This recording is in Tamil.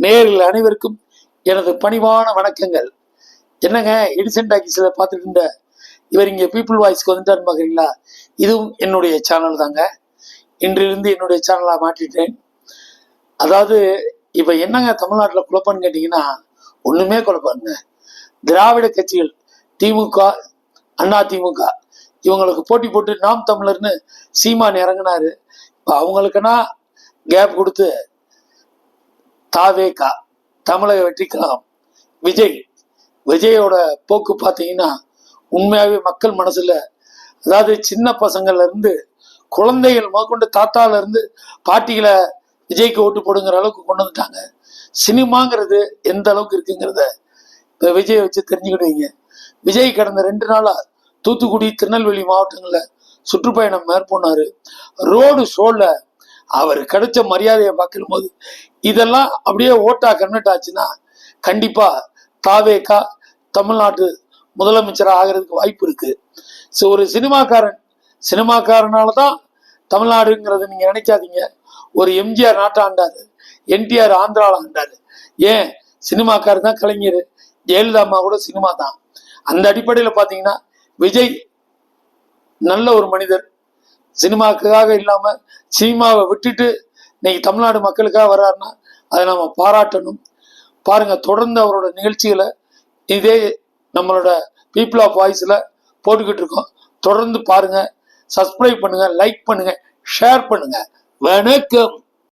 நேயர்கள் அனைவருக்கும் எனது பணிவான வணக்கங்கள். என்னங்க எடிசன் டாக்கீஸ்ல பார்த்துட்டு இருந்த இவர் இங்கே பீப்புள் வாய்ஸ்க்கு வந்துட்டாருன்னு பார்க்குறீங்களா? இதுவும் என்னுடைய சேனல் தாங்க. இன்றிலிருந்து என்னுடைய சேனலாக மாற்றிட்டேன். அதாவது இப்போ என்னங்க தமிழ்நாட்டில் குழப்பம்னு கேட்டிங்கன்னா, ஒன்றுமே குழப்பங்க. திராவிட கட்சிகள் திமுக, அண்ணா திமுக இவங்களுக்கு போட்டி போட்டு நாம் தமிழர்னு சீமான் இறங்கினாரு. இப்போ அவங்களுக்குன்னா கேப் கொடுத்து தாவேகா, தமிழக வெற்றி கழகம், விஜயோட போக்கு பார்த்தீங்கன்னா உண்மையாகவே மக்கள் மனசுல, அதாவது சின்ன பசங்கள்ல இருந்து குழந்தைகள் முதற்கொண்டு தாத்தால இருந்து பாட்டிகளை விஜய்க்கு ஓட்டு போடுங்கிற அளவுக்கு கொண்டு வந்துட்டாங்க. சினிமாங்கிறது எந்த அளவுக்கு இருக்குங்கிறத இப்போ விஜயை வச்சு தெரிஞ்சுக்கிடுவீங்க. விஜய் கடந்த 2 நாளா தூத்துக்குடி, திருநெல்வேலி மாவட்டங்களில் சுற்றுப்பயணம் மேற்கொண்டாரு. ரோடு ஷோல அவர் கிடைச்ச மரியாதையை பார்க்கும் போது இதெல்லாம் அப்படியே ஓட்டா கன்வெர்ட் ஆச்சுன்னா கண்டிப்பா தாவேகா தமிழ்நாட்டு முதலமைச்சராக ஆகிறதுக்கு வாய்ப்பு இருக்கு. ஸோ ஒரு சினிமாக்காரனாலதான் தமிழ்நாடுங்கிறத நீங்க நினைக்காதீங்க. ஒரு எம்ஜிஆர் நாட்டை ஆண்டாரு, என்டிஆர் ஆந்திராவில் ஆண்டாரு. ஏன் சினிமாக்காரர் தான் கலைஞர், ஜெயலலிதா அம்மா கூட சினிமா தான். அந்த அடிப்படையில் பார்த்தீங்கன்னா விஜய் நல்ல ஒரு மனிதர். சினிமாவுக்காக இல்லாம சினிமாவை விட்டுட்டு இன்னைக்கு தமிழ்நாடு மக்களுக்காக வர்றாருன்னா அதை நம்ம பாராட்டணும். பாருங்க, தொடர்ந்து அவரோட நிகழ்ச்சிகளை இதே நம்மளோட பீப்புள் ஆஃப் வாய்ஸ்ல போட்டுக்கிட்டு இருக்கோம். தொடர்ந்து பாருங்க, சப்ஸ்கிரைப் பண்ணுங்க, லைக் பண்ணுங்க, ஷேர் பண்ணுங்க. வணக்கம்.